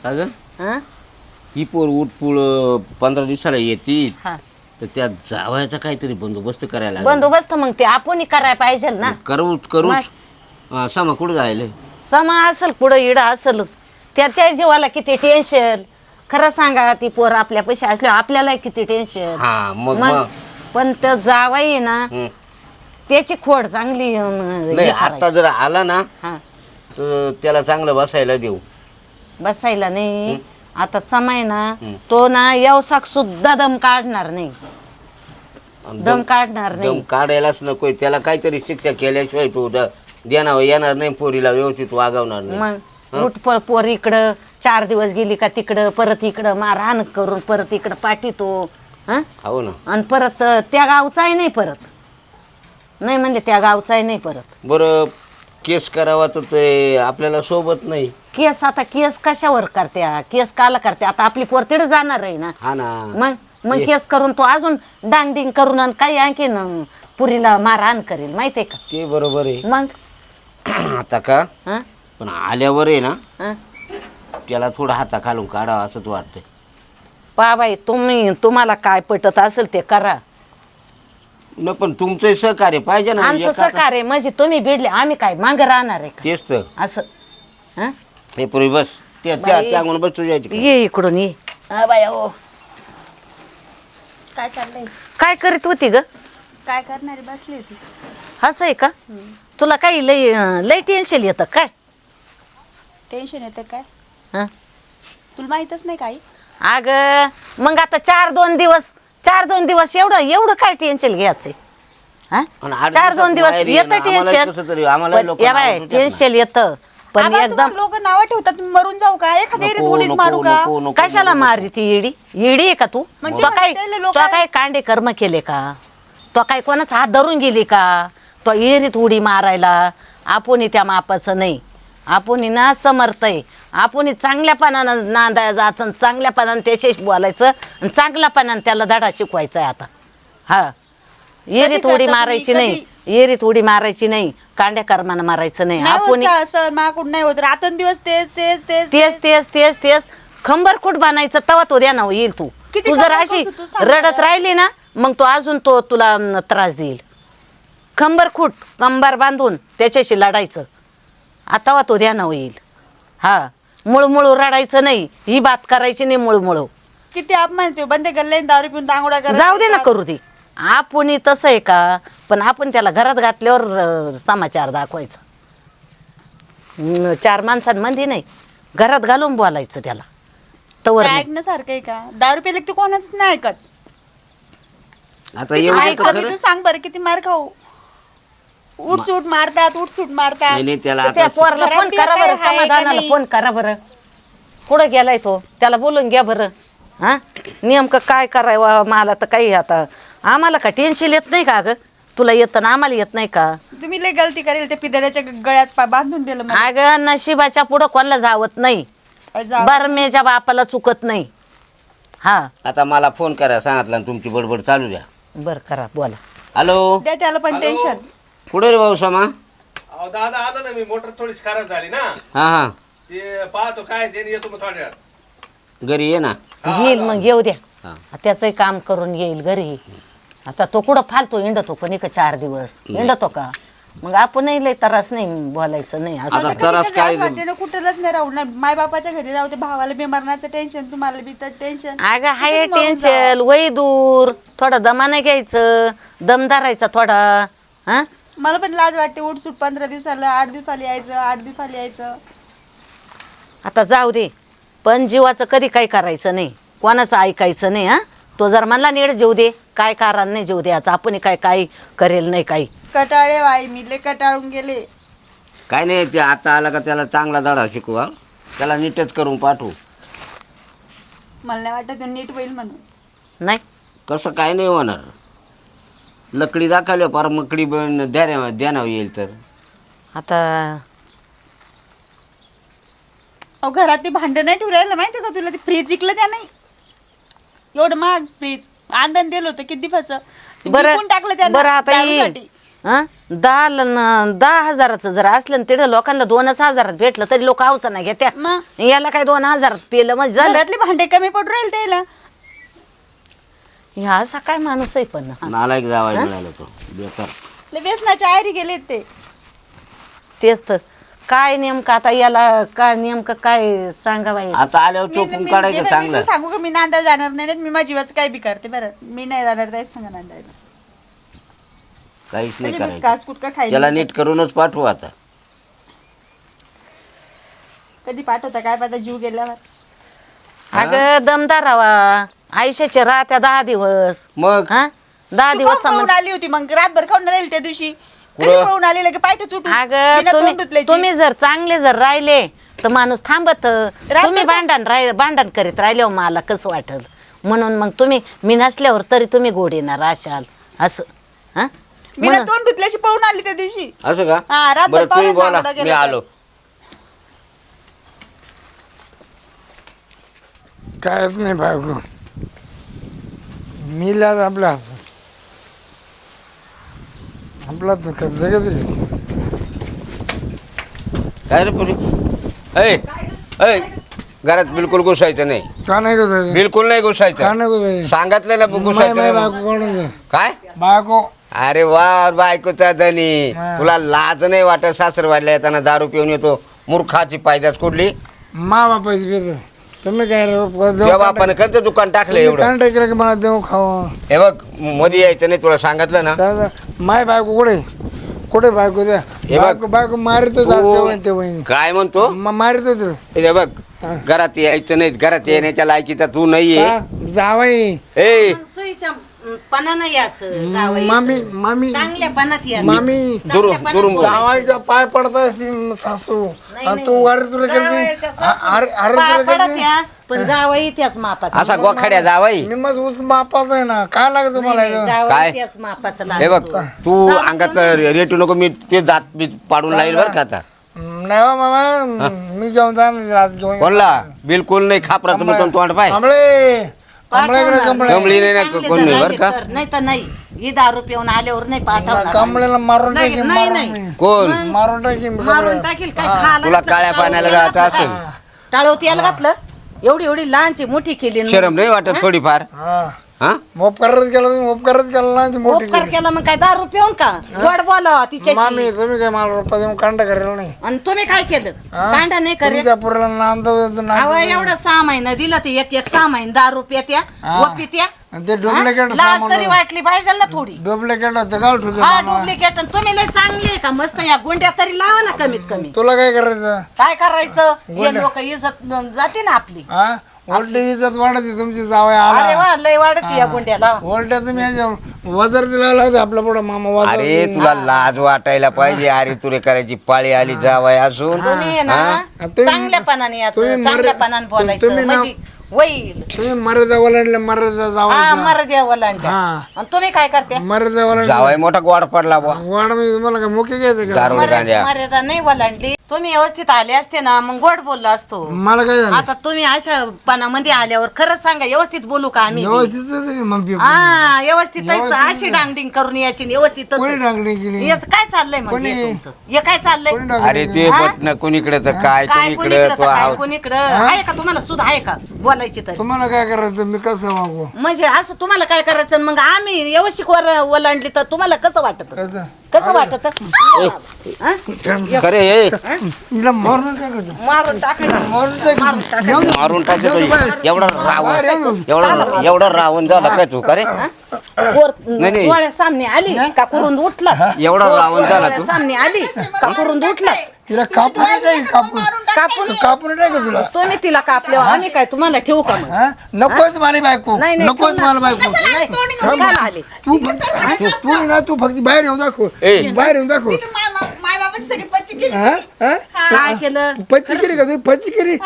का ग हा ही पोर उठपुळ 15 दिवसाला येते हा तर त्यात जावायचा काहीतरी बंदोबस्त करायला लागेल. बंदोबस्त मग ते आपण करायला पाहिजे ना. करूच सामा कुठं जायले समा असल पुढं इडं असल त्याच्या जीवाला किती टेन्शन. खरं सांगा ती पोर आपल्या पैसे असले आपल्याला किती टेन्शन. हा मग मग मग पण तर जावाई ना हं. त्याची खोड चांगली नाही आता जर आला ना हा तर त्याला चांगलं बसायला देऊ. बसायला नाही. आता समय ना हं. तो ना व्यवसाय सुद्धा दम काढणार नाही. आणि दम काढणार दम नाही. काढायलाच नकोय त्याला काहीतरी शिक्षा केल्याशिवाय तो देणार येणार नाही पोरीला व्यवस्थित वागवणार नाही. मग उठपळ पोर इकडं 4 दिवस गेली का तिकडं परत इकडं मारहाण करून परत इकडं पाठीतो. हा हो ना आणि परत त्या गावचाही नाही परत नाही म्हणले त्या गावचाही नाही परत. बरं केस करावा तर ते आपल्याला सोबत नाही. केस आता केस कशावर करत्या केस काला करते आता आपली पोर तिकडे जाणार आहे ना. हा ना मग केस करून तो अजून डांगडिंग करून आणि काही आणखीन पुरीला मारहाण करेल माहितीये का. ते बरोबर आहे. मग आता का हा पण आल्यावर आहे ना हा त्याला थोडा हाता खालून काढावा असंच वाटतंय. पहा बाई तुम्हाला काय पटत असेल ते करा. न पण तुमचं सहकार्य पाहिजे ना. आमचं सरकार म्हणजे तुम्ही भिडले आम्ही काय माग राहणार आहे का तेच तर असं. हा हे पुरी बस त्याकडून बस तुझ्याची ये इकडून ये. हा बाया ओ काय चाललंय? काय करीत होती ग. काय करणारी बसली होती. असं आहे का. तुला काही लई लई टेन्शन येतं काय. टेन्शन येतं काय? हा तुला माहीतच नाही काही. अग मग आता 4-2 दिवस एवढं काय टेन्शन घ्यायचंय. हा आणि 8 4-2 दिवस बाहेर येतं येणं आम्हाला कसं तरी, आम्हाला टेन्शन. लोकांना आवडतं त्यात टेन्शन येतं पण एकदम लोक नावं ठेवतात मरून जाऊ का एखाद्या नको, उडीत नको, मारू का? नको, नको, कशाला नको. मारली ती येडी आहे का तू. मग तो काय त्याला लोक- तो काय कांडे कर्म केले का. तो काय कोणाचा हात धरून गेली का. तो एरीत उडी मारायला आपण त्या मापाचं नाही. आपण ना समर्थ आहे. आपण चांगल्यापणानं नांदाय जायचं चांगल्यापणानं त्याच्याशी बोलायचं आणि चांगल्यापणानं त्याला धडा शिकवायचा आहे आता. हा एरीत करता उडी तुम्ही? मारायची नाही. एरीत उडी मारायची नाही. कांड्या कर्मानं मारायचं नाही. नाही आपण होत सर माकडून नाही होत रात्रंदिवस तेच तेच तेच तेच खंबर कुठ बनायचं तवा तो द्या ना येईल. तू किती जर खंबर अशी बसू तू सांग रडत बरं. राहिली ना मग तो अजून तुला त्रास देईल. कंबर बांधून त्याच्याशी लढायचं आता तो द्या ना येईल. हा मुळमुळू रडायचं नाही. ही बात करायची नाही मुळमुळू. किती अपमान ते बंदे गल्ले दारू पिऊन दांगोडा करत जाऊ दे ना करू दे. आपण तसं आहे का पण आपण त्याला घरात घातल्यावर समाचार दाखवायचा. 4 माणसांमध्ये नाही घरात घालून बोलायचं त्याला तवर काय नाही. ऐकण्यासारखं आहे का. दारू पिले की तू कोणाच नाही ऐकत. आता किती एवढं मार तर खाऊ खरं. तू सांग बरं किती मार खाऊ. उठसूट मारतात नाही नाही त्याला त्या आता पोरला फोन घरात करा काय बरं. आहे का समाधानाला नाही? फोन करा बरं. कुठं गेलाय तो त्याला बोलून घ्या बरं. हा नेमकं काय करावं मला तर काही आता आम्हाला का टेन्शन येत नाही का ग. तुला येतं ना आम्हाला येत नाही का. तुम्ही लय गलती करेल त्या पिदळ्याच्या गळ्यात बांधून दिलं मला. अगं नशिबाच्या पुढं कोणाला जावत नाही. बरमेच्या बापाला चुकत नाही. हा आता मला फोन करा सांगितलं आणि तुमची बडबड चालू द्या. बर करा बोला. हॅलो द्या त्याला पण टेन्शन. कुठे रे भाऊ सामा. अहो दादा आलो ना मी मोटर थोडीशी खराब झाली ना हा हा ते पाहतो काय ते येतो मग थोड्या वेळात. घरी ये ना. येईल मग येऊ द्या. हा. त्याचंही काम करून येईल घरी. आता तो कुठं फालतो इंडतो पण एक 4 दिवस इंडतो का. मग आपणही लय त्रास नाही बोलायचं नाही असं. आता त्रास काय कुठलंच नाही राहू नाही माय बापाच्या घरी राहू ते भावाला बिमारण्याचं टेन्शन तुम्हाला बी तर टेन्शन. अगं हाय टेन्शन वय दूर थोडा दमाने घ्यायचं दम धरायचा थोडा. हा मला पण लाज वाटते उठसूट 15 दिवसाला 8 दिवसाला यायचं 8 दिवसाला यायचं. आता जाऊ दे पण जीवाचं कधी काही करायचं नाही. कोणाचं ऐकायचं नाही. हा तो जर म्हणला नीट जेऊ दे काय कारण नाही जेऊ द्यायचं. आपण काय करेल नाही काही. कटाळे वाई मी लय कटाळून गेले. काय नाही ते आता आला का त्याला चांगला धडा शिकवा. त्याला नीटच करून पाठवू. मला नाही वाटत तो नीट होईल म्हणून. नाही कसं काय नाही होणार. लकडी दाखवल्या पार मकडी द्याना येईल तर. आता अहो घरात ते भांडं नाही ठेवायला माहिती का तुला. ते फ्रीज जिंकलं त्या नाही एवढं महाग फ्रीज आंदण दिलं होतं किती दिवसाचं. बरं टाकलं त्या बरं आता हा 10,000चं जर असलं ना तिथं लोकांना 2,000 भेटलं तरी लोक हौसाना घेत्या. मग? याला काय 2,000 पेलं म्हणजे झालं. घरातले भांडे कमी पडू राहील त्याला. ह्या असा काय माणूस आहे पण नालायक जावाय मिळाला तो बेकार. व्यसनाची आयरी गेलेत ते. तेच तर काय नेमकं आता याला काय नेमकं काय सांगावं. आता आल्यावर चोपून काढायचं मी चांगलं. सांगू का मी नांदायला जाणार नाही, मी माझ्या जीवाचं काय बी करते बरं. मी नाही जाणार त्याच सांगा नांदायला. काहीच नाही म्हणजे मी करायचं. काच कुटका खायला त्याला नाही नीट करूनच पाठवू आता. कधी पाठवता काय पता जीव गेल्यावर. अगं दमदार राहावा. आयुष्याचे राहत्या 10 दिवस. मग हा 10 तू दिवस पळून आली होती मग रातभर खाऊन राहील त्या दिवशी. कधी कुठं? पळून आलेलं की पाय चुटून अगं बिना तोंड तुम्ही धुतल्याची. तुम्ही जर चांगले जर राहिले तर माणूस थांबत. तुम्ही भांडण करीत राहिल्यावर मला कसं वाटल म्हणून मग तुम्ही मी नसल्यावर तरी तुम्ही गोड येणार असाल असं. हा बिना म्हणून- तोंड धुतल्याची पळून आली त्या दिवशी. असं का? हा, रातभर बरं तुम्ही पाहुण्यात बोला दांगोडा मी केला आलो. कायच नाही बायको मिलाज आपला आपला तर जगत रे. काय रे पुरी ऐ घरात बिलकुल घुसायचं नाही. का नाही गो बिलकुल नाही का घुसायचं. नाही गो सांगितलं ना घुसायचं नाही बायको म्हणून. कोण काय बायको अरे वा बायकोचा धनी. हा. तुला लाज नाही वाटत सासरवाडला येताना दारू पिऊन येतो मूर्खाची पायदास कुठली. मा बापाची पेर तुम्ही काय तेव्हा बापानं कोणतं दुकान टाकलं एवढं. कांटा केलं की मला देऊ खाऊ. हे बघ मध्ये यायचं नाही तुला सांगितलं ना. माय बायको कुठे कुठे बायको द्या हे बघ. बायको बायको मारितो ते वहिनी काय म्हणतो मारितो तो हे बघ घरात यायचं नाही. घरात येण्याच्या लायकीचा तू नाहीये. जावाई ए सोयीच्या पणानं याचं जावई. मामी मामी चांगल्या पणात याचं. मामी दुरून चांगल्या दुरून पणात जावाईचा पाय पडता असती सासू आणि तू अरे तुला जावयाच्या केली सासू. अरे अरे पाय तुला पडत केली या, पण जावई त्याच मापाचा. असा गोखाड्या जावाई. मी मग ऊस मापाच आहे ना काय लागत तुम्हाला नाही, इथं? जावई काय? त्याच मापाचा हे बघ लागतो. तू अंगात रेटू नको. मी ते दात बीत पाडून लागेल बरं का आता. नाही हो मामा मी घेऊन जाणार रात घेऊन कोणला बिलकुल नाही. खापरा तुम्ही तोंड पाय. कमळे कमळेकडे पाठवणार. कमळी नाही ना चांगले कोण जर नाही बरं राहिले का. तर, नाही तर नाही. ही दारू पिऊन आल्यावर नाही पाठवणार. कमळेला मारून नाही, टाकीन नाही, मारून नाही. मी. कोण मारून टाकीन मारून टाकील काय खाला तुला काळ्या पाण्याला जायचं असेल. टाळवती याला घातलं. एवढी एवढी लहानची मोठी केली न. शरम नाही वाटत थोडीफार. हा हा उपकारच केला तुम्ही उपकारच केला ना ती मोठी उपकार केला मग काय दारू पिऊन का गोड बोलावा तिच्याशी. मामी तुम्ही काय मला रुपया देऊन कांडा करेल नाही आणि तुम्ही काय केलं हा? कांडा नाही करे. तुमच्या पुराला अहो एवढं 6 महिना दिलं ते एक 6 महिने दारू पित्या हा. व पित्या. ते डुप्लिकेट लाज तरी वाटली पाहिजे ना थोडी. डुप्लिकेट होतं गाव ठेवते हा डुप्लिकेट. तुम्ही लय चांगली आहे का मस्त या गुंड्या तरी लावा ना कमीत कमी. तुला काय करायचं काय करायचं हे लोक इज्जत जाते ना आपली. हा उलटी इज्जत वाढते तुमची जावई अरे आला वा लय वाढते या गुंड्याला. उलट्या तुम्ही वजर दिला लावते आपल्या पुढं मामा वजर अरे तुला लाज वाटायला पाहिजे. अरे तुरे करायची पाळी आली जावाय असून. तुम्ही आहे ना हा? तुम्ही- चांगल्यापणाने याचं तुम्ही चांगल्या मर्या- पणाने बोलायचं तुम्ही ना- म्हणजे होईल. तुम्ही मर्यादा ओलांडल्या मर्यादा हा जावं मर द्या वलांड्या. हा. आणि तुम्ही काय करते मर्यादा ओलांडल्या जावाय मोठा गोड पडला बुवा. वाढ मी तुम्हाला काय मुख्य घ्यायचं का दारू गांड्या. मर्यादा नाही वलांडली. तुम्ही व्यवस्थित आले असते ना मग गोड बोललो असतो. मला काय झालं आता तुम्ही अशा पणामध्ये आल्यावर खरंच सांगा व्यवस्थित बोलू का आम्ही व्यवस्थित होतं की मग हा व्यवस्थित अशी डांगडिंग करून यायची व्यवस्थित कोणी डांगडी केली काय चाललंय मग हे तुमचं? हे काय चाललंय कोणी डांगडी अरे ते बटन कोणीकडे तर काय काय कोणीकडे कोणीकडं तो तर काय आवाज. कोणीकडं आहे का तुम्हाला सुद्धा आहे का बोलायची तरी तुम्हाला काय करायचं मी कसं वागू म्हणजे असं तुम्हाला काय करायचं मग आम्ही व्यवस्थित ओलांडली तर तुम्हाला कसं वाटत कसं? कसं वाटत खरे हे हिला मारून टाकायचं मारून टाकायचं मारून टाकायचं येऊ दे. मारून टाकतो एवढा बाहेर येऊ रावण दे. एवढा रावण झाला काय तू खरे नाही. डोळ्या सामने आली का करून उठला एवढा रावण झाला तू. सामने आली का करून उठलाच तिला कापून टाक कापून कापून टाक तुला तुम्ही तिला कापल्यावर आम्ही काय तुम्हाला ठेवू का मग हा? नकोच मला बायको नाही, नाही, नकोच ठेव ना. मला बायको नाही, कशाला आले तू फक्त तू ना तू फक्त बाहेर येऊन दाखव ए. बाहेर येऊन दाखव माय बाबाची सगळी पच्ची केली. हा? हा? काय केलं पच्ची केली का तुम्ही पच्ची केली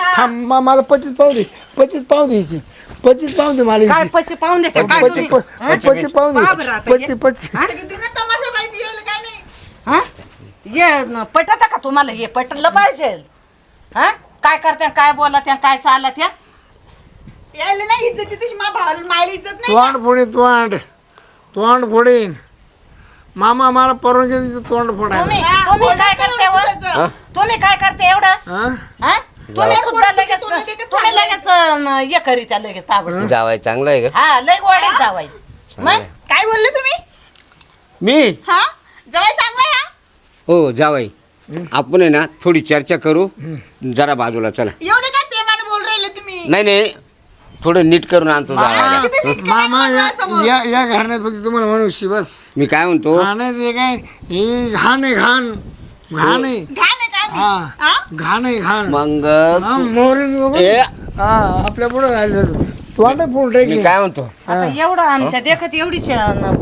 मला 25 पाव दे 25 पाव द्यायची 25 पाव दे मला काय याची. पच्ची पाहून दे का? काय 25 तुम्ही? 25 पाव दे पहा बरं आता हे. 25 सगळी दुनिया तमाशा माहिती येईल काय नाही. हा? ये पटत का तुम्हाला हे पटलं पाहिजे हा काय करत्या काय बोलत्या काय चालत्या यायला नाही इज्जत तशी मा भावाला मायला इज्जत नाही. तोंड फोडे तोंड फोडेन मामा मला परवानगी देतो तोंड फोडायला तुम्ही काय करते वर? तुम्ही काय करते एवढं हा? हा? तुम्ही सुद्धा लगेच तुम्ही लगेच हे करीत्या लगेच ताबड जावाय चांगलं आहे का हा लय गोडे जावाय मग काय बोलले तुम्ही? मी हा जवाई चांगला आहे हा? हो जावाई आपण आहे ना थोडी चर्चा करू जरा बाजूला चला एवढे काय प्रेमाने बोल राहिले तुम्ही? नाही थोडं नीट करून आणतो जावायला किती नीट करायचं मामा डोळ्यासमोर. या घराण्यात फक्त तुम्हाला म्हणूशी बस मी काय म्हणतो घाण आहे ते काय हे घाण आहे घाण घाण आहे घाण आहे का मी? हा हा? घाण आहे घाण मग हा, मोहरी ए, हा आपल्या पुढे झालं तू वाटत फोन मी टाकली काय म्हणतो आता एवढं आमच्या देखत एवढीच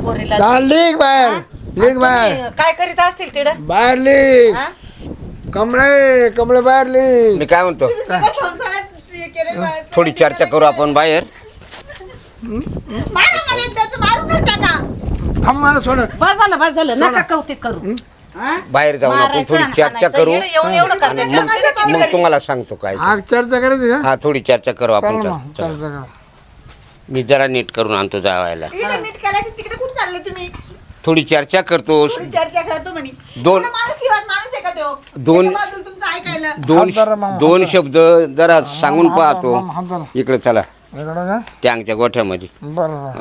पोरीला चाल लेख बाहेर लेख बाहेर तुम्ही काय करीत असतील तिकडं बाहेर लेख हा? कमळे बाहेर लेख मी काय म्हणतो तुम्ही सगळं संसारात हे केलं बा- थोडी चर्चा करू आपण बाहेर मारा मला एकदाचं मारूनच टाका. थांब मला सोड बस झालं नका कौतिक करू हा? बाहेर जाऊन आपण मारायचं थोडी आणि चर्चा हाणायचं. करू येणं येऊन एवढं करते तर मग तिला किती मग करीत? तुम्हाला सांगतो काय हा चर्चा करायची का हा थोडी चर्चा करू चल आपण मग चला. चर्चा करा मी जरा नीट करून आणतो जावायला इथं नीट करायचं तिकडे कुठे चालले तुम्ही? थोडी चर्चा करतो थोडी चर्चा करतो म्हणे. दोन- एवढा माणूस किंवा माणूस आहे का तो? दोन- एका बाजूला तुमचं ऐकायला. दोन हात धरा मग, दोन हात शब्द जरा सांगून पाहतो हात धरा. इकडे चला इकडं का टँकच्या गोठ्यामध्ये बरं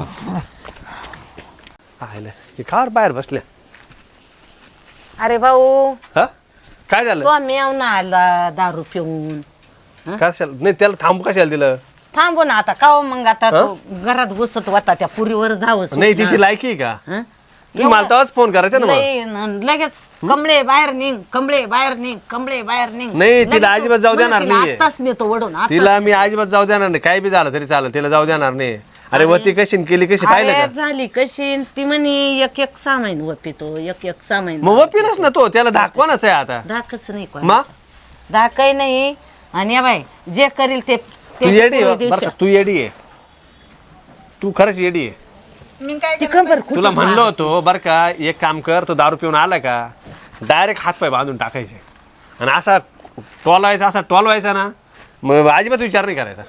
आयला हे खार बाहेर बसल्या अरे भाऊ हा काय झालं तो मेव ना आला दारू पिऊन कशाला नाही त्याला थांबू कशाला दिलं थांबू ना आता का मग आता तो घरात घुसत होता त्या पुरीवर धावस नाही तिची लायकी आहे का तुम्ही मला तेव्हाच फोन करायचा ना मग लगेच कमळे बाहेर निघ कमळे बाहेर निघ कमळे बाहेर निघ नाही, तिला लगेच अजिबात जाऊ मला देणार तिला नाहीये. आत्ताच नेतो वडून आत्ताच तिला मी अजिबात जाऊ देणार नाही काही बी झालं तरी चालेल तिला जाऊ देणार नाही अरे वती कशी न केली कशी पाहिलं अरे का झाली कशी ती म्हणे एक सामाईन वपितो एक सामाईन मग वपीलच ना तो त्याला दाखवानाच आहे आता धाकच नाही मग? कोणाचं. धाकही नाही आणि या बाई जे करील ते तू त्याची येडी पोळी आहे दिवशी. बरं का, तू येडी आहे तू खरंच येडी आहे मी काय ती केलं? खबर तुला म्हणलो होतो बरं का एक काम कर तो दारू पिऊन आला का डायरेक्ट हातपाय बांधून टाकायचे आणि असा टोलवायचा ना मग अजिबात विचार नाही करायचा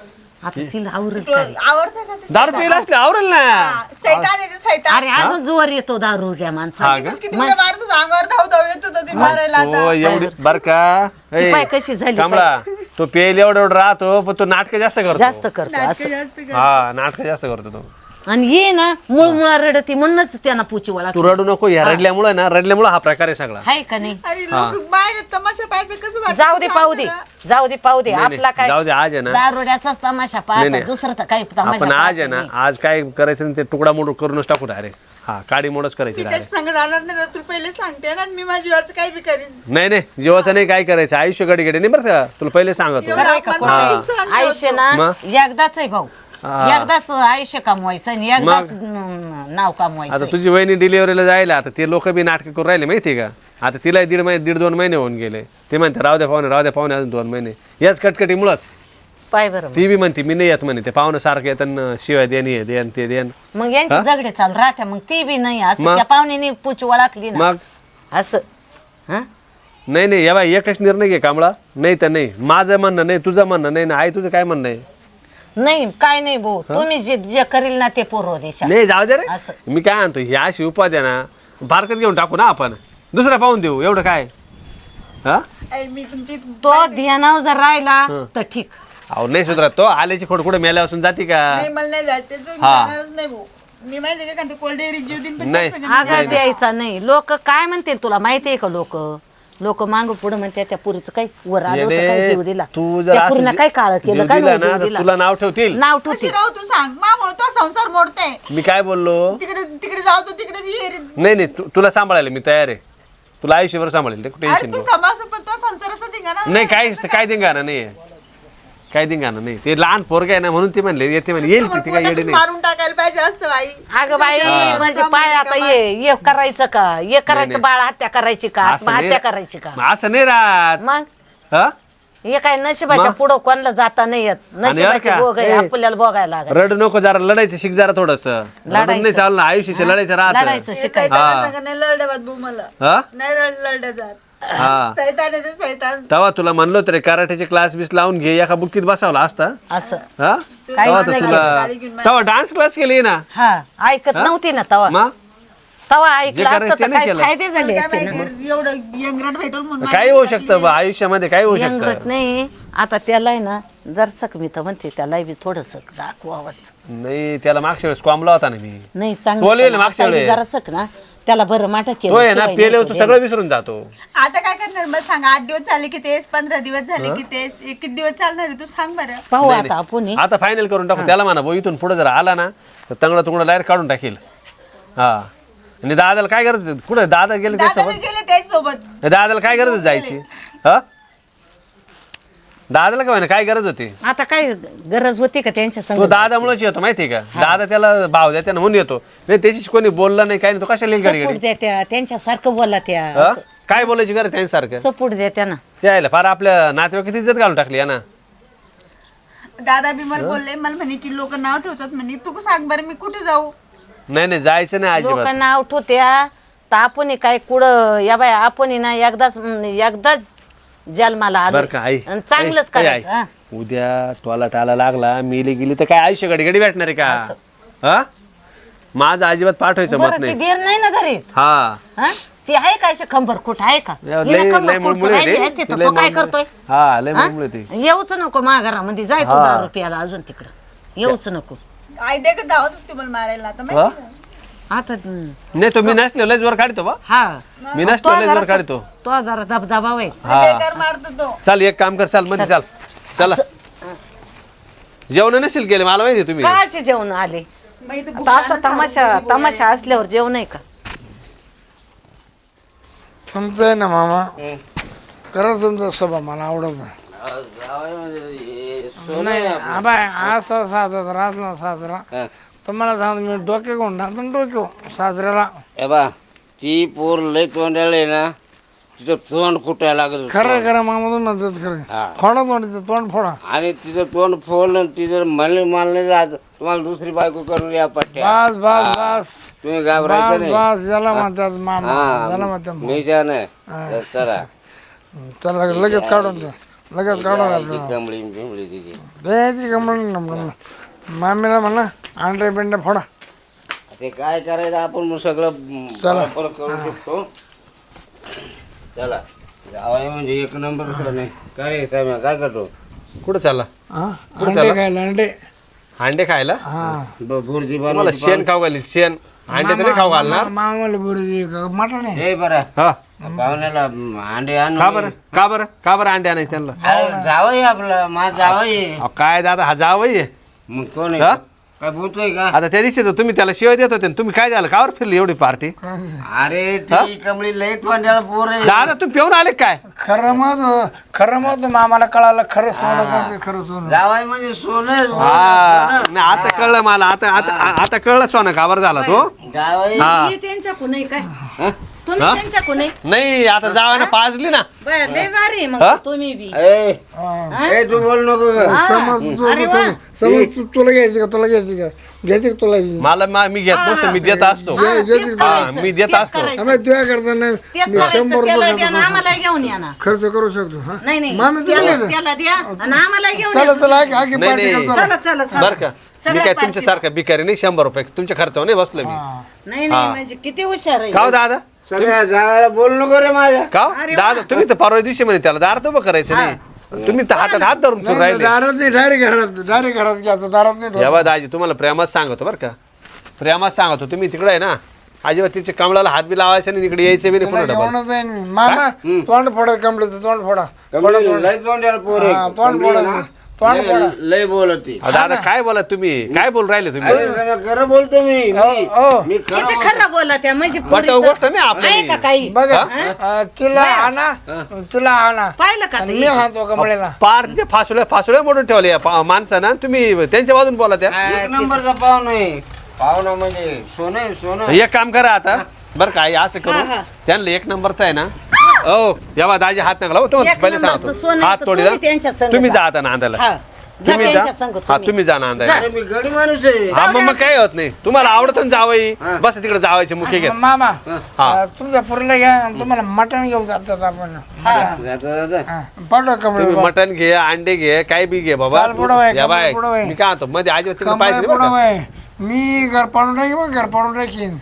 आता तिला आवरेल काय आवडतं का ते? दारू पिला असले आवरेल ना हा, सैतान आहे ते सैतान. अरे अजून जोर येतो दारू घ्या माणसा हा का? इथंच किती मुलं मारत होतो, अंगावर धाव येत होतं ते मारायला आता. तो एवढी बर का ती पाय कशी झाली कमळा तो पेल एवढं राहतो पण तो नाटक जास्त करतो जास्त करतो नाटकं असं जास्त कर. हा नाटक जास्त करतो तो आणि ये ना मुळमुळा रडती म्हणूनच त्यांना पुची वळा तू रडू नको या रडल्यामुळे हा प्रकार आहे सगळा हाय का नाही अरे लोक बाहेर तमाशा पाहायचं कसं वाटतं? जाऊ दे पाहू दे जाऊ दे नाही, आपला काय जाऊ दे, आज आहे ना. दारुड्याचाच तमाशा पाहता नाही. दुसरं तर काही तमाशा आपण आज आहे पाहत ना आज काय करायचं ना ते तुकडा मोड करूनच टाकू अरे हा काडी मोडच करायची तिच्याच direct. संग जाणार नाही तर तू पहिले सांगते ना मी माझी वाच काय बी करीन. नाही जीवाचं नाही काय करायचं आयुष्य गडी नाही बरं का तुला पहिले सांगतो एवढं खरंय का आपण खोटं? माणसं आणलं आयुष्य ना मग? एकदाच आहे भाऊ एकदाच आयुष्य कमवायचं आणि एकदाच नाव आता कमवायचं तुझी वहिनी डिलिव्हरीला जायला आता ते लोक बी नाटक करून राहिले माहिती का आता तिला दीड दोन महिने होऊन गेले ते म्हणते राहू द्या पाहुणे अजून 2 महिने याच कटकटीमुळंच पाय बरं ती बी म्हणते मी नाही येत म्हणे ते पाहुणे सारखं येतं शिवाय देन ते देन मग यांचे झगडे चालू राहत्या मग ती बी नाही असं मग? त्या पाहुण्याने पुच वळखली ना मग असं हा नाही या बाई एकच निर्णय घे कांबळा नाही तर नाही माझं म्हणणं नाही तुझं म्हणणं नाही ना आई तुझं काय म्हणणं आहे नाही काय नाही भाऊ तुम्ही जे करील ना ते पूर्व दिशा नाही जाऊ दे रे असं. मी काय आणतो ही अशी उपाध्या ना फारकत घेऊन टाकू ना आपण दुसरा पाहून देऊ एवढं काय हा आई, मी तुमची तो ध्यानावर जर राहिला तर ठीक अहो नाही सुधरत तो आल्याची खोड कुठे मेल्यापासून जाती का नाही मला नाही जायचं त्याचं मी हा. जाणारच नाही भाऊ. मी माहिती आहे का ते कोल्ड डेअरी जीव दिन पण नाही. जास्त का आघात द्यायचा नाही लोक काय म्हणतील तुला माहितीये का लोक मागं पुढे म्हणते त्या पुरीचं काही वर आलं होतं काय जीव दिला तू जर त्या असं पुरीनं काय काळ केलं जीव काय दिला नाही जीव ना तर दिला तुला नाव ठेवतील नाव कशी ठेवतील राहू तू सांग मामुळे तो संसार मोडते मी काय बोललो तिकडे तिकडे जाऊ तो तिकडे विहीर नाही तुला सांभाळायला मी तयार आहे तुला आयुष्यभर सांभाळेल ते अरे टेन्शन तू सांभाळ पण तो संसाराचा धिंगाणा नाही काय धिंगाणं नाही काय धिंगाणं नाही ते लहान पोरग आहे ना म्हणून ते म्हणले येते म्हणे येईल ती काय येडी नाही मारून टाकायला पाहिजे असतं बाई अगं बाई म्हणजे पाय आता ये करायचं का ये करायचं बाळ हत्या करायची का असं नाही. आत्महत्या करायची का असं नाही राहत मग हा हे काय नशिबाच्या मग? पुढं कोणाला जाता नाही येत नशिबाची का? भोग आहे ए. आपल्याला भोगायला लागत रड नको जरा लढायचं शिक जरा थोडस नाही चाललं ना आयुष्याचे लढायचं राहत लढायचं शिकायचं सैताना सांग नाही लढण्यात भाऊ मला हा नाही लढल्या जात हा सैतान आहे ते सैतान तेव्हा तुला म्हणलो तरी कराटेचे क्लास बीस लावून घे एका बुक्कीत बसावला असता असं हा काहीच तेव्हा तर नाही तुला गाडी घेऊन तेव्हा डान्स क्लास केली ना हा ऐकत नव्हती ना तवा मग तवा ऐकलं करायचं असतं तर नाही काय केलं. फायदे झाले काय असते ना. माहिती एवढं यंगराट भेटल म्हणून काही होऊ शकतं बा, आयुष्यामध्ये काही होऊ यंगत शकतं. नाही आता त्याला आहे ना जरसक मी तर म्हणते त्याला बी थोडस दाखवावंच नाही त्याला मागच्या वेळेस कॉमला होता ना मी. नाही बोलवेल मागच्या वेळेस. जरासक ना त्याला बरं माठ होय केलं ना, शिवाय नाही पेल्यावर तो तू सगळं विसरून जातो. आता काय करणार मग सांग 8 दिवस झाले की तेच 15 दिवस झाले की तेच किती दिवस चालणार आहे तू सांग बरं. पाहू नाही, आता आपण हे. आता फायनल करून टाकू त्याला म्हणा भाऊ इथून पुढे जर आला ना तर तंगडा तुंगडा डायरेक्ट काढून टाकेल. हा आणि दादाला काय करत होते? कुठं दादा गेले दादा त्यासोबत? गेले त्याच सोबत. दादाला काय गरज होती जायची? हा दादाला काय काय गरज होती? आता काय गरज होती का त्यांच्या तो संग दादामुळेच येतो माहितीये का? दादा त्याला भाव द्या त्यानं म्हणून येतो. नाही त्याच्याशी कोणी बोललं नाही काय नाही, तो कशाला येईल गाडी सपोर्ट गाडी? द्या त्या त्यांच्यासारखं बोला हा? त्या काय बोलायची गरज त्यांच्यासारखं? सपोर्ट द्या त्यांना त्याला फार आपल्या नातेवाईक किती इज्जत घालून टाकली या ना. दादा बी मला बोलले मला म्हणे की लोक नाव ठेवतात म्हणे तू सांग बरं मी कुठे जाऊ. नाही नाही जायचं नाही अजिबात. लोकांना उठवत्या तर आपण काय कुठं या बाय आपण ना एकदाच जन्माला आलो बरं का आई आणि चांगलंच आई, आई, करायचं हा. उद्या टोला टाला लागला मेली गेली तर काय आयुष्य घडी घडी भेटणार आहे का? हा माझं अजिबात पाठवायचं मत बरं ती नाही. देर नाही ना धरीत हा हा ती आहे का अशी खंबर कुठं आहे का लय हिला लय खंबर मुळमुळे कुठचं राहिली ते. असती तर लय तो काय मुळमुळे. करतोय हा लय हा? मुळमुळे ते. येऊच नको घरामध्ये जाय तू दारू प्यायला अजून तिकडं येऊच नको आई दे का धावत होती मला मारायला आता माहिती आहे? आता नाही तो मी नसलो लय जोर काढतो बा. हा मी नसलो लय जोर काढतो. तो जरा दबदबा आहे बेकार मारतो तो. चल एक काम कर चाल मध्ये चाल चला जेवण नसेल केले मला माहिती तुम्ही. काचे जेवण आले मग इथं आता असा तमाशा असल्यावर जेवण आहे का तुमचं आहे ना मामा करा तुमचा स्वभाव मला आवडत नाही. आबा असा साजरा राहत साजरा तुम्हाला सांगतो मी डोके कोण टाकतो डोके साजऱ्याला. ए बा ती पोर लय तोंडाला आहे ना तिचं तोंड कुटायला लागत होतं. खरं खरं मामा तुम्ही म्हणतात खरं फोडा तोंडीचं तोंड फोडा. आणि तिचं तोंड फोडलं तिचं मला नाही राहत तुम्हाला दुसरी बायको करून या पट्ट्या. बस बस बस तुम्ही घाबरायचं बस नाही. बस याला म्हणतात मामा याला हा म्हणतात मी त्या नाही चला चला लगेच काढून द्या लगेच काढून द्या. कमळी बिमळी तिची द्यायची कमळ मामीला म्हणा अंडे बिंडे फोडा. ते काय करायचं आपण मग सगळं चला. बरोबर करू शकतो. चला जावाई म्हणजे एक नंबर सुद्धा नाही काय रे काय करतो कुठं चालला? हा अंडे खायला अंडे. अंडे खायला? हा बुर्जी मला बनवायची शेण खाऊ घाली शेण अंडे तर नाही खाऊ घालणार. मामाला बुरजी मटण आहे. हे बरं हा पाहुण्याला अंडे आणून का बरं का बरं का बरं अंडे आणायचे त्यांना? अरे जावई आपलं माझ जावई अहो, काय दादा हा जावई आहे. मग कोण हा? आहे काय बोलतोय का आता त्या दिवशी तर तुम्ही त्याला शिवाय देत होते ना, तुम्ही काय झालं कावर फिरली एवढी पार्टी? अरे ती कमळी लय तोंडाला पोर आहे. दादा तुम्ही पिऊन आले काय? खरं मत मामाला कळालं खरं सोनं का खरं सोनं. जावई म्हणजे सोनं हा नाही, आता कळलं मला आता आता आता कळलं सोनं कावर झाला तो. जावई हा त्यांच्याकडून आहे काय हा? तुम्ही हा? त्यांच्याकडून आहे नाही आता जावाने पाजली ना. बरं लय भारी मग हा? तुम्ही बी ए ए, तू बोल नको ग. समज तुला घ्यायची का तुला घ्यायची का घ्यायची का तुला मी घेत नसतो मी देत असतो. हा मी देत असतो. तुझ्या करता नाही तेच मी करायचं 100 त्याला रुपये द्या ना आम्हाला घेऊन या ना खर्च करू शकतो हा नाही नाही मामी तुला त्याला घ्यायचं? त्याला द्या आणि आम्हाला घेऊन चला या चला आगी नाही, पार्टी नाही. करतो चला चला चला बर का मी सगळ्या काय पार्टी- तुमच्यासारखा भिकारी नाही. 100 रुपये तुमच्या खर्चावर नाही बसलो मी. नाही नाही म्हणजे किती हुशार आहे का हो दादा? सगळ्या जावायला बोल नको रे माझ्या. का हो? दादा तुम्ही तर परवा दिवशी म्हणे त्याला दार उभं करायचं नाही. तुम्ही तर हातात हात धरून फिरून राहिले. दारात नाही डायरेक्ट घरात घ्यायचं दारात नाही ठेवायचं. जेव्हा दाजी तुम्हाला प्रेमात सांगतो बरं का प्रेमात सांगतो तुम्ही तिकडे आहे ना अजिबात तिच्या कमळाला हात बी लावायचा नाही इकडे यायचं बी नाही तुला पुन्हा डबल. घेऊनच जाईन मी. मामा तोंड फोडा कमळीचं तोंड फोडा कमळी लय तोंडाला पोर आहे. हा, तोंड कमळी फोडा ना, तोंड लय- फोडा लय बोलती. अहो, दादा काय बोला तुम्ही काय बोल राहिले तुम्ही? अरे जरा खरं बोलतो मी हो. मी किती खरं खरं बोला त्या म्हणजे वाटाव गोष्ट नाही आहे का आपल्याला. काही बघा तिला आणा तिला आणा पाहिलं का आणि ते? मी हातो कमळेला पार तिच्या फासुल्या मोडून ठेवले माणसानं तुम्ही त्यांच्या बाजून बोला त्या. एक नंबरचा पाहुणा आहे. पाहुणा म्हणजे सोनं आहे, सोनं. एक काम करा आता बरं काय असं करू त्यांना 1 नंबरचा आहे ना. हो जेव्हा दाजी हात नका लावू तुम्हाला एक पहिले नंबरचं सांगतो सोनं हात तर तोडी तुम्ही त्यांच्या संग तुम्ही जा. जा आता नांदायला. हा. जा तुम्ही जा त्यांच्या संग हा तुम्ही. तुम्ही जा नांदायला. अरे मी गडी माणूस आहे. हा मग काय होत नाही तुम्हाला आवडतं ना जावई बस तिकडे जावायचे मुख्य घेत. मामा हा. तुमच्या पुरीला घ्या आणि तुम्हाला मटण घेऊन जातात आपण जाता जाता. पाठवा कमळे तुम्ही मटण घे अंडे घे काय बी घे बाबा चाल पुढं वळ, या बाय कमळ पुढं वळ. मी काय म्हणतो मध्ये आजी तिकडे कमळे पाहिजे नाही पुढं बरं का? वळ. मी घर पाडून राहीन घर पाडून राखीन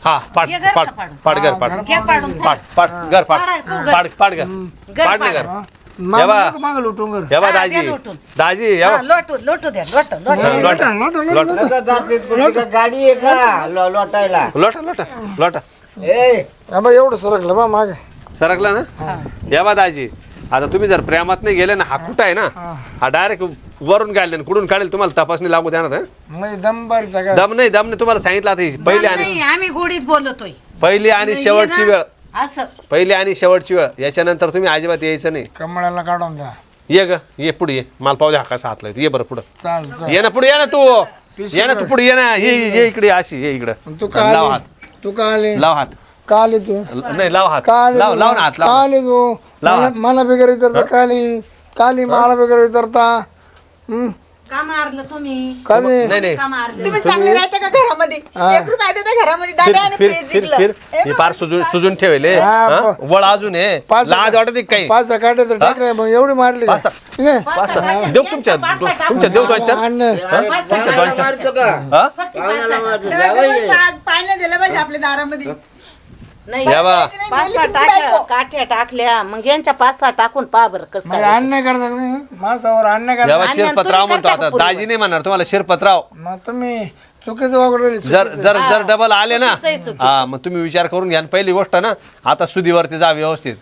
हा पाड ये घर पाड का पाडून? पाड घर पाड घ्या पाडून पाड पाड घर पाड पाड, पाड पाड घर घर पाड नाही पाड. घर यावा माग लुटून कर यावा हा, द्या दाजी लोटून. दाजी यावा लोटू द्या लोट आता जाते कुठे का गाडी आहे का लोटायला लोटा लोटा लोटा ए बाबा एवढं सरकलं बा मागे सरकला ना यावा दाजी आता तुम्ही जर प्रेमात नाही गेले ना हा कुठं आहे ना हा डायरेक्ट वरून काढले कुठून काढेल तुम्हाला तपासणी लागू देणार हं? म्हणजे दमबारीचा काय दम नाही तुम्हाला सांगितलं आता ही पहिली आणि नाही आम्ही गोडीत बोलतोय पहिली आणि शेवटची ये ना, वेळ असं पहिली आणि शेवटची वेळ याच्यानंतर तुम्ही अजिबात यायचं नाही कमळाला काढून द्या ये ग ये पुढे ये मला पाहू दे हाकाचा हातला ये बरं पुढं चाल चाल ये ना पुढे ये ना तू ये ना तू पुढे ये ना ये इकडे अशी ये इकडं तू का लाव आली हात तू का आली लाव हात का आली तू नाही लाव हात का आली लाव लाव ना हात का लाव आली तू लाव हात. मला बिगर विचारता काली काली मला बिगर विचारता का मारलं तुम्ही काली नाही नाही का मारलं तुम्ही चांगले राहते का घरामध्ये 1 रुपया देता घरामध्ये दादा आणि फिर फ्रीज फिर जिंकलं. फिर हे पार सुजून ठेवले हा, वळ अजून आहे पाच- लाज वाटत काही पाच सहा काढे तर टाकले मग एवढी मारली पाच सहा- ये. देऊ तुमच्या देऊ दोन चार आण. पाहुण्याला मारतो का हा पाहुण्याला मारतो तेव्हा जावई तेव्हा आहे. पाय नाही दिलं पाहिजे आपल्या दारामध्ये नाही यावा नाही, पाच गेली सहा तुमची टाकल्या बायको. काठ्या टाकल्या मग यांच्या 5-6 टाकून पहा बरं कसं म्हणजे काय अन्याय करतात नाही माणसावर अन्याय करतात यावा आणि शिरपतराव तुम्ही म्हणतो करता का आता पुरीवर? दाजी नाही म्हणणार तुम्हाला शिरपतराव मग तुम्ही चुकीचं वागडले जर जर जर डबल आले ना चुकीचं आहे, चुकीचं. हा मग तुम्ही विचार करून घ्या आणि पहिली गोष्ट ना आता सुधीवरती जा व्यवस्थित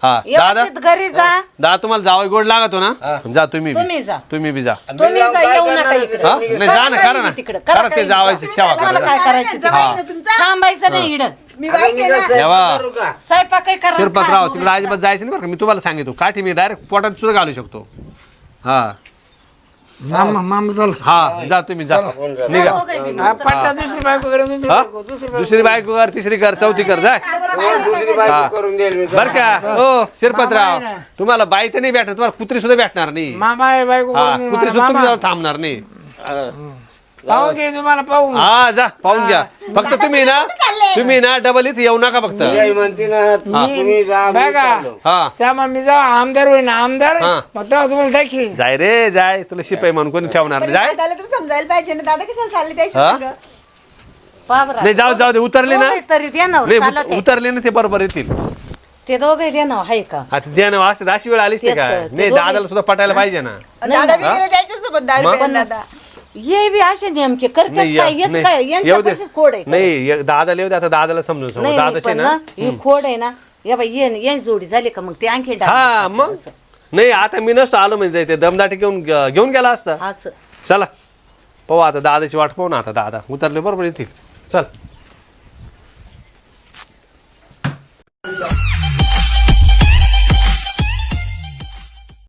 हा दादा व्यवस्थित घरी जा दादा तुम्हाला जावई गोड लागतो ना जा तुम्ही बी. तुम्ही जा. तुम्ही बी जा तुम्ही जा येऊ नका इकडे हा नाही जा ना करा ना तिकडं. करा ते जावायची सेवा तुम्हाला करा काय करायचं ते. जावई ना तुमचा थांबायचं नाही इड मी बाईक आहे ना यावा करू का स्वयंपाक काही करा शिरपतराव तिकडे अजिबात जायचं नाही बरं का मी तुम्हाला सांगितलं काठी मी डायरेक्ट पोटात सुद्धा घालू शकतो हा मामा मामा चल हा जा तुम्ही जा निघा पट्टा दुसरी बायको करे दुसरी हा? बायको दुसरी दुसरी बायको कर तिसरी कर चौथी कर जाय दुसरी बायको करून देईल मी बर का ओ शिरपतराव तुम्हाला बाई तर नाही भेटणार तुम्हाला कुत्री सुद्धा भेटणार नाही मामा आहे बायको हा करून दे कुत्री मला. सुद्धा मामा, तुमच्यावर थांबणार नाही पाहून घे तुम्हाला पाहून हा जा पाहून घ्या फक्त तुम्ही ना डबल इथे येऊ नका फक्त आई म्हणते ना तुम्ही जा मी बघा. चाललो. हा श्यामा मी जा आमदार होईन आमदार हा. मग तेव्हा तुम्हाला टाकी जाय रे जाय तुला शिपाई म्हणून कोणी ठेवणार नाही जाय दादाला तर समजायला पाहिजे ना दादा कशाला चालले त्याची हा? संग? नाही जाऊ दे उतरले ना तरी द्या ना नाही चालत आहे. उतरले ना ते बरोबर येतील ते दोघे द्या ना आहे का आता द्या ना वाजतात अशी वेळ आलीच ते तेच तर, काय ते नाही दोघे- दादाला सुद्धा पटायला पाहिजे ना दादा बी गेले त्याच्यासोबत दारू मग? प्यायला दादा ये बी असे नेमके करतात नाही काय हेच काय येऊ यांच्या दे पाशीच खोड आहे का? नाही दादाला येऊ दे आता दादाला समजून सांगू नाही दादाशी पण ना ना ही खोड आहे ना या बाई ये जोडी झाली का मग ते आणखी हा मग नाही आता मी नसतो आलो म्हणजे ते दमदाटी घेऊन गेला असता असं चला पाहू आता दादाची वाट पाहू ना आता दादा उतरले बरोबर येतील चल